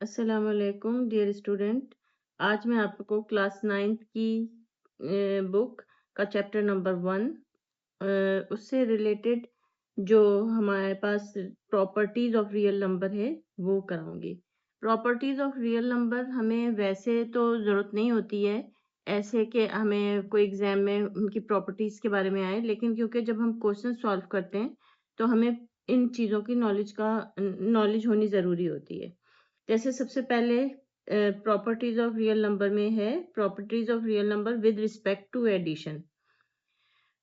अस्सलाम वालेकुम dear student. आज मैं आपको क्लास 9th की बुक का चैप्टर नंबर 1 उससे रिलेटेड जो हमारे पास प्रॉपर्टीज ऑफ रियल नंबर है वो कराऊंगी। प्रॉपर्टीज ऑफ रियल नंबर हमें वैसे तो ज़रूरत नहीं होती है ऐसे कि हमें कोई एग्जाम में उनकी प्रॉपर्टीज के बारे में आए, लेकिन क्योंकि जब हम क्वेश्चन सॉल्व करते हैं तो हमें इन चीज़ों की नॉलेज होनी ज़रूरी होती है। जैसे सबसे पहले प्रॉपर्टीज ऑफ रियल नंबर में है properties of real number with respect to addition.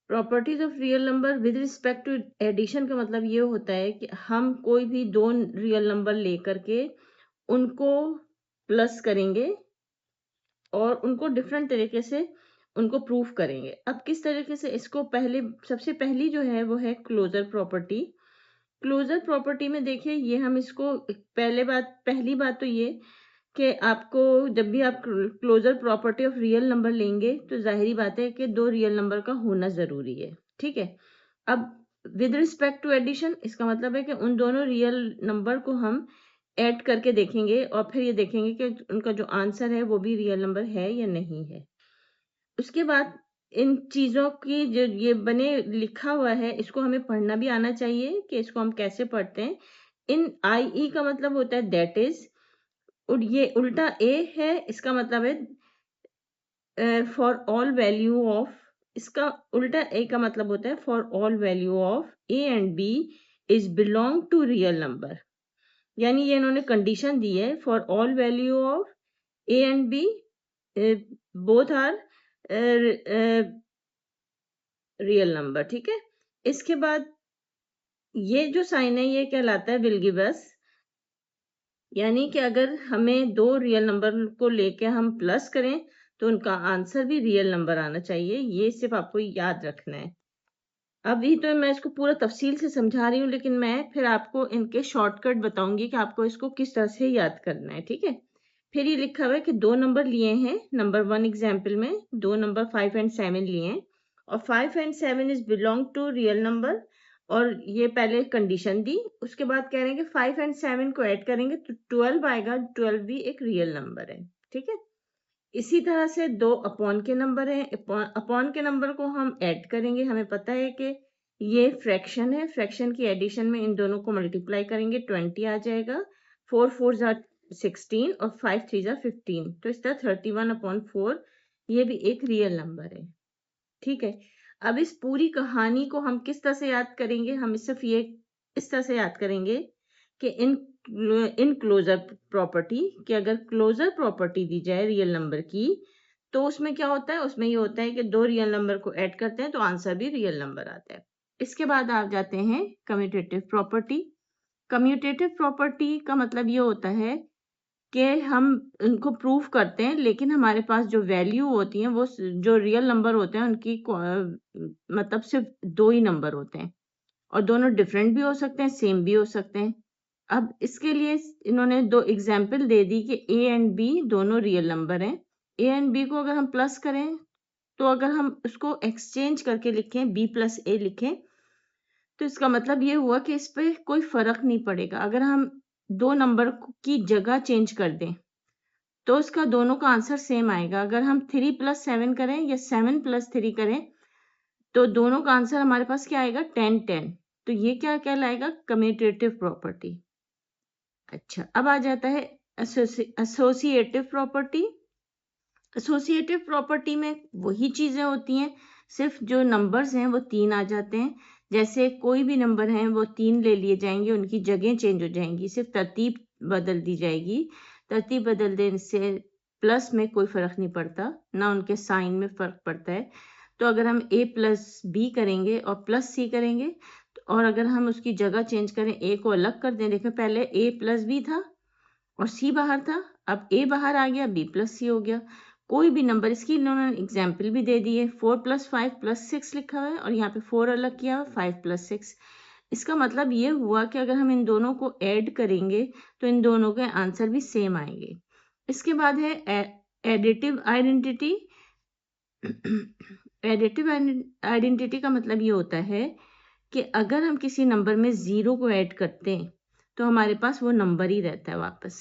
Properties of real number with respect to addition का मतलब ये होता है कि हम कोई भी दो रियल नंबर लेकर के उनको प्लस करेंगे और उनको डिफरेंट तरीके से उनको प्रूफ करेंगे। अब किस तरीके से इसको सबसे पहली जो है वो है क्लोजर प्रॉपर्टी। क्लोजर प्रॉपर्टी में देखिए ये हम इसको पहली बात तो ये कि आपको जब भी आप closure property of real number लेंगे तो जाहिर बात है कि दो रियल नंबर का होना जरूरी है। ठीक है। अब विद रिस्पेक्ट टू एडिशन इसका मतलब है कि उन दोनों रियल नंबर को हम ऐड करके देखेंगे और फिर ये देखेंगे कि उनका जो आंसर है वो भी रियल नंबर है या नहीं है। उसके बाद इन चीजों की जो ये बने लिखा हुआ है इसको हमें पढ़ना भी आना चाहिए कि इसको हम कैसे पढ़ते हैं। इन आई ई का मतलब होता है दैट इज, और ये उल्टा ए है, इसका मतलब है फॉर ऑल वैल्यू ऑफ। इसका उल्टा ए का मतलब होता है for all value of A and B is belong to real number. यानी ये इन्होंने कंडीशन दी है for all value of A and B both are real number. ठीक है। इसके बाद ये जो साइन है ये कहलाता है विलगिवस। यानी कि अगर हमें दो रियल नंबर को लेके हम प्लस करें तो उनका आंसर भी रियल नंबर आना चाहिए। ये सिर्फ आपको याद रखना है। अभी तो मैं इसको पूरा तफसील से समझा रही हूँ, लेकिन मैं फिर आपको इनके शॉर्टकट बताऊंगी कि आपको इसको किस तरह से याद करना है। ठीक है। फिर ये लिखा हुआ है कि दो नंबर लिए हैं नंबर 1 एग्जाम्पल में, दो नंबर 5 एंड 7 लिए हैं और 5 and 7 is belong to real number. और ये पहले कंडीशन दी, उसके बाद कह रहे हैं कि 5 एंड 7 को ऐड करेंगे तो 12 आएगा। 12 भी एक रियल नंबर है। ठीक है। इसी तरह से दो अपॉन के नंबर हैं। अपॉन के नंबर को हम ऐड करेंगे। हमें पता है कि ये फ्रैक्शन है, फ्रैक्शन की एडिशन में इन दोनों को मल्टीप्लाई करेंगे 20 आ जाएगा। 4 4 जार 16 और 5 3 जार 15, तो इस तरह 31/4 ये भी एक रियल नंबर है। ठीक है। अब इस पूरी कहानी को हम किस तरह से याद करेंगे? हम सिर्फ ये इस तरह से याद करेंगे कि इन क्लोजर प्रॉपर्टी कि अगर क्लोजर प्रॉपर्टी दी जाए रियल नंबर की तो उसमें क्या होता है? उसमें ये होता है कि दो रियल नंबर को ऐड करते हैं तो आंसर भी रियल नंबर आता है। इसके बाद आप जाते हैं कम्यूटेटिव प्रॉपर्टी। कम्यूटेटिव प्रॉपर्टी का मतलब ये होता है कि हम उनको प्रूफ करते हैं, लेकिन हमारे पास जो वैल्यू होती है वो जो रियल नंबर होते हैं उनकी मतलब सिर्फ दो ही नंबर होते हैं और दोनों डिफरेंट भी हो सकते हैं, सेम भी हो सकते हैं। अब इसके लिए इन्होंने दो एग्जाम्पल दे दी कि ए एंड बी दोनों रियल नंबर हैं। ए एंड बी को अगर हम प्लस करें तो अगर हम उसको एक्सचेंज करके लिखें बी प्लस ए लिखें तो इसका मतलब ये हुआ कि इस पे कोई फर्क नहीं पड़ेगा। अगर हम दो नंबर की जगह चेंज कर दें तो उसका दोनों का आंसर सेम आएगा। अगर हम 3 + 7 करें या 7 + 3 करें तो दोनों का आंसर हमारे पास क्या आएगा? 10 10। तो ये क्या कहलाएगा? Commutative property. अच्छा, अब आ जाता है एसोसिएटिव प्रॉपर्टी। एसोसिएटिव प्रॉपर्टी में वही चीजें होती हैं, सिर्फ जो नंबर्स हैं वो 3 आ जाते हैं। जैसे कोई भी नंबर हैं वो 3 ले लिए जाएंगे, उनकी जगह चेंज हो जाएंगी, सिर्फ तरतीब बदल दी जाएगी। तरतीब बदल देने से प्लस में कोई फर्क नहीं पड़ता, ना उनके साइन में फर्क पड़ता है। तो अगर हम a + b करेंगे और प्लस c करेंगे और अगर हम उसकी जगह चेंज करें, a को अलग कर दें, देखो पहले a + b था और c बाहर था, अब a बाहर आ गया, b + c हो गया। कोई भी नंबर, इसकी इन्होंने एग्जाम्पल भी दे दी है। 4 + 5 + 6 लिखा हुआ है और यहाँ पे 4 अलग किया हुआ, 5 + 6। इसका मतलब ये हुआ कि अगर हम इन दोनों को ऐड करेंगे तो इन दोनों के आंसर भी सेम आएंगे। इसके बाद है एडिटिव आइडेंटिटी। एडिटिव आइडेंटिटी का मतलब ये होता है कि अगर हम किसी नंबर में 0 को ऐड करते हैं तो हमारे पास वो नंबर ही रहता है वापस।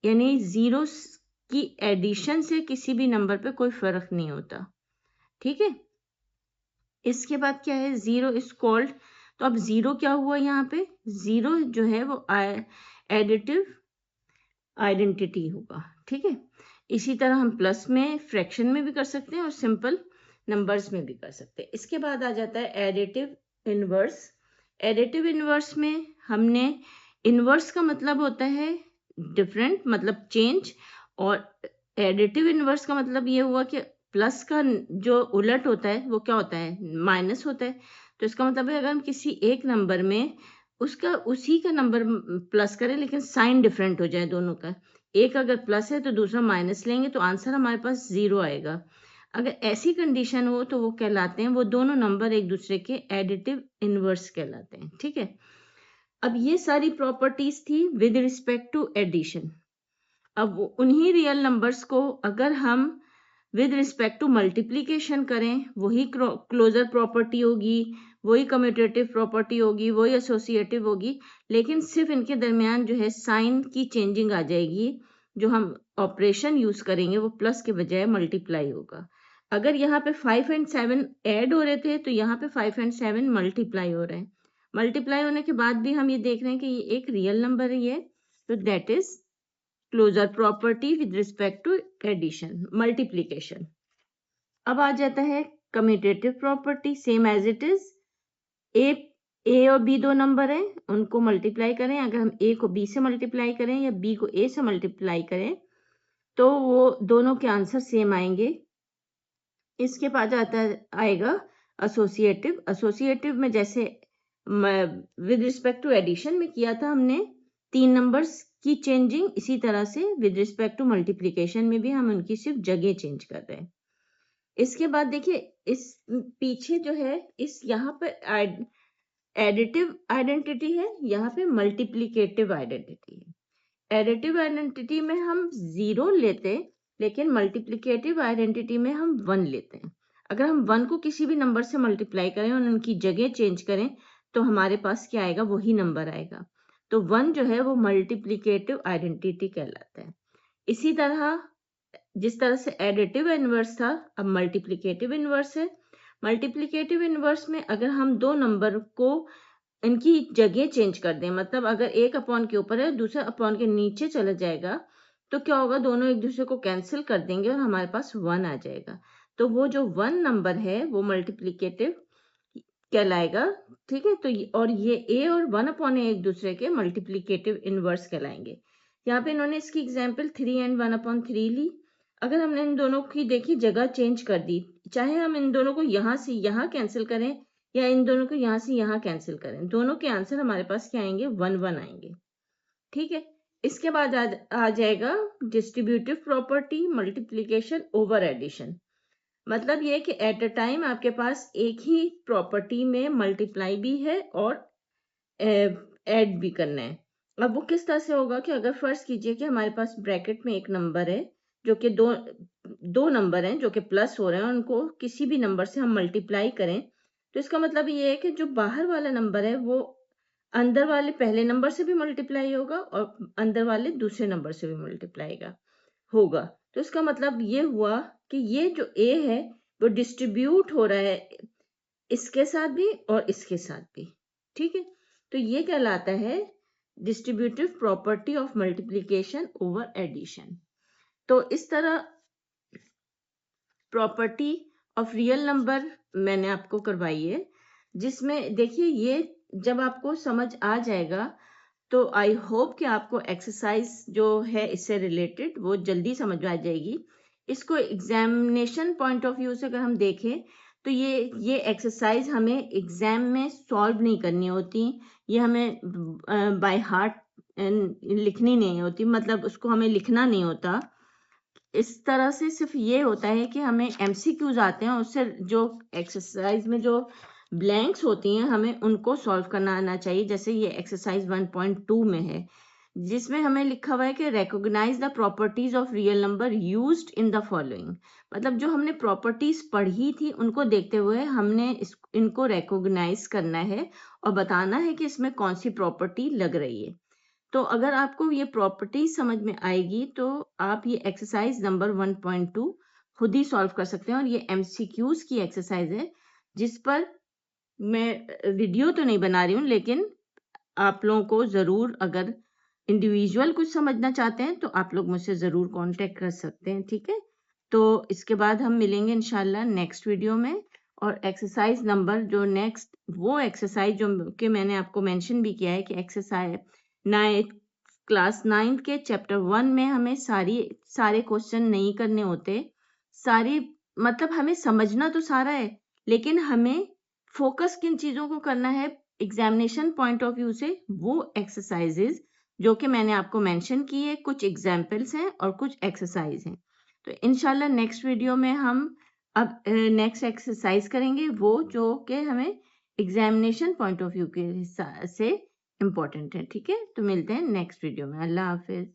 यानी जीरो की एडिशन से किसी भी नंबर पे कोई फर्क नहीं होता, ठीक है। इसके बाद क्या है, जीरो इज कॉल्ड, तो अब जीरो क्या हुआ यहाँ पे, जीरो जो है वो एडिटिव आइडेंटिटी होगा, ठीक है। इसी तरह हम प्लस में, फ्रैक्शन में भी कर सकते हैं और सिंपल नंबर्स में भी कर सकते हैं। इसके बाद आ जाता है एडिटिव इनवर्स। एडिटिव इनवर्स में हमने, इनवर्स का मतलब होता है डिफरेंट, मतलब चेंज, और एडिटिव इनवर्स का मतलब ये हुआ कि प्लस का जो उलट होता है वो क्या होता है, माइनस होता है। तो इसका मतलब है अगर हम किसी एक नंबर में उसका उसी का नंबर प्लस करें लेकिन साइन डिफरेंट हो जाए दोनों का, एक अगर प्लस है तो दूसरा माइनस लेंगे तो आंसर हमारे पास जीरो आएगा। अगर ऐसी कंडीशन हो तो वो कहलाते हैं, वो दोनों नंबर एक दूसरे के एडिटिव इनवर्स कहलाते हैं, ठीक है। अब ये सारी प्रॉपर्टीज थी विद रिस्पेक्ट टू एडिशन। अब उन्हीं रियल नंबर्स को अगर हम विद रिस्पेक्ट टू मल्टीप्लीकेशन करें, वही क्लोजर प्रॉपर्टी होगी, वही कम्यूटेटिव प्रॉपर्टी होगी, वही एसोसिएटिव होगी, लेकिन सिर्फ इनके दरमियान जो है साइन की चेंजिंग आ जाएगी। जो हम ऑपरेशन यूज करेंगे वो प्लस के बजाय मल्टीप्लाई होगा। अगर यहाँ पे 5 एंड 7 ऐड हो रहे थे तो यहाँ पे 5 एंड 7 मल्टीप्लाई हो रहे हैं। मल्टीप्लाई होने के बाद भी हम ये देख रहे हैं कि ये एक रियल नंबर है ये, तो that is closure property with respect to addition, multiplication. अब आ जाता है commutative property, same as it is, A और बी दो नंबर हैं, उनको मल्टीप्लाई करें, अगर हम ए को बी से मल्टीप्लाई करें या बी को ए से मल्टीप्लाई करें तो वो दोनों के आंसर सेम आएंगे। इसके बाद आएगा एसोसिएटिव। एसोसिएटिव में जैसे विद रिस्पेक्ट टू एडिशन में किया था हमने तीन नंबर्स की चेंजिंग, इसी तरह से विद रिस्पेक्ट टू मल्टीप्लीकेशन में भी हम उनकी सिर्फ जगह चेंज कर रहे हैं। इसके बाद देखिए इस पीछे जो है, इस यहाँ पे एडिटिव आइडेंटिटी है, यहाँ पे मल्टीप्लीकेटिव आइडेंटिटी है। एडिटिव आइडेंटिटी में हम जीरो लेते, लेकिन मल्टीप्लीकेटिव आइडेंटिटी में हम 1 लेते हैं। अगर हम 1 को किसी भी नंबर से मल्टीप्लाई करें और उनकी जगह चेंज करें तो हमारे पास क्या आएगा, वही नंबर आएगा। तो 1 जो है वो मल्टीप्लीकेटिव आइडेंटिटी कहलाता है। इसी तरह जिस तरह से एडिटिव इनवर्स था, अब मल्टीप्लीकेटिव इनवर्स है। मल्टीप्लीकेटिव इनवर्स में अगर हम दो नंबर को इनकी जगह चेंज कर दें, मतलब अगर एक अपॉन के ऊपर है दूसरा अपॉन के नीचे चला जाएगा तो क्या होगा, दोनों एक दूसरे को कैंसिल कर देंगे और हमारे पास 1 आ जाएगा। तो वो जो 1 नंबर है वो मल्टीप्लीकेटिव कहलाएगा, ठीक है। तो और ये ए और 1 अपॉन ए एक दूसरे के मल्टीप्लीकेटिव इनवर्स कहलाएंगे। यहाँ पे इन्होंने इसकी एग्जाम्पल 3 एंड 1 अपॉन 3 ली। अगर हमने इन दोनों की देखी जगह चेंज कर दी, चाहे हम इन दोनों को यहाँ से यहाँ कैंसिल करें या इन दोनों को यहाँ से यहाँ कैंसिल करें, दोनों के आंसर हमारे पास क्या आएंगे, 1 1 आएंगे, ठीक है। इसके बाद आ जाएगा distributive property, multiplication over addition. मतलब ये कि एट अ टाइम आपके पास एक ही प्रॉपर्टी में मल्टीप्लाई भी है और ऐड भी करना है। अब वो किस तरह से होगा कि अगर फर्ज कीजिए कि हमारे पास ब्रैकेट में एक नंबर है जो कि दो नंबर हैं जो कि प्लस हो रहे हैं, उनको किसी भी नंबर से हम मल्टीप्लाई करें तो इसका मतलब ये है कि जो बाहर वाला नंबर है वो अंदर वाले पहले नंबर से भी मल्टीप्लाई होगा और अंदर वाले दूसरे नंबर से भी मल्टीप्लाई होगा। तो इसका मतलब ये हुआ कि ये जो ए है वो डिस्ट्रीब्यूट हो रहा है इसके साथ भी और इसके साथ भी, ठीक है। तो ये कहलाता है distributive property of multiplication over addition. तो इस तरह प्रॉपर्टी ऑफ रियल नंबर मैंने आपको करवाई है, जिसमें देखिए ये जब आपको समझ आ जाएगा तो आई होप कि आपको एक्सरसाइज जो है इससे रिलेटेड वो जल्दी समझ आ जाएगी। इसको एग्जामिनेशन पॉइंट ऑफ व्यू से अगर हम देखें तो ये एक्सरसाइज हमें एग्जाम में सॉल्व नहीं करनी होती, ये हमें बाय हार्ट लिखनी नहीं होती, मतलब उसको हमें लिखना नहीं होता। इस तरह से सिर्फ ये होता है कि हमें एमसीक्यूज आते हैं, उससे जो एक्सरसाइज में जो ब्लैंक्स होती हैं हमें उनको सॉल्व करना आना चाहिए। जैसे ये एक्सरसाइज 1.2 में है जिसमें हमें लिखा हुआ है कि recognise the properties of real number used in the following. मतलब जो हमने प्रॉपर्टीज पढ़ी थी उनको देखते हुए हमने इनको रिकॉग्नाइज करना है और बताना है कि इसमें कौन सी प्रॉपर्टी लग रही है। तो अगर आपको ये प्रॉपर्टी समझ में आएगी तो आप ये एक्सरसाइज नंबर 1.2 खुद ही सॉल्व कर सकते हैं। और ये एमसीक्यूज की एक्सरसाइज है जिस पर मैं वीडियो तो नहीं बना रही हूँ, लेकिन आप लोगों को ज़रूर अगर इंडिविजुअल कुछ समझना चाहते हैं तो आप लोग मुझसे ज़रूर कांटेक्ट कर सकते हैं, ठीक है। तो इसके बाद हम मिलेंगे इंशाल्लाह नेक्स्ट वीडियो में। और एक्सरसाइज नंबर जो नेक्स्ट वो एक्सरसाइज जो कि मैंने आपको मेंशन भी किया है कि एक्सरसाइज 9 क्लास 9 के चैप्टर 1 में हमें सारे क्वेश्चन नहीं करने होते। सारी मतलब हमें समझना तो सारा है, लेकिन हमें फोकस किन चीज़ों को करना है एग्जामिनेशन पॉइंट ऑफ व्यू से, वो एक्सरसाइजेज जो कि मैंने आपको मेंशन की है, कुछ एग्जाम्पल्स हैं और कुछ एक्सरसाइज हैं। तो इंशाल्लाह नेक्स्ट वीडियो में हम अब नेक्स्ट एक्सरसाइज करेंगे वो जो कि हमें एग्जामिनेशन पॉइंट ऑफ व्यू के से इम्पोर्टेंट है, ठीक है। तो मिलते हैं नेक्स्ट वीडियो में। अल्लाह हाफिज।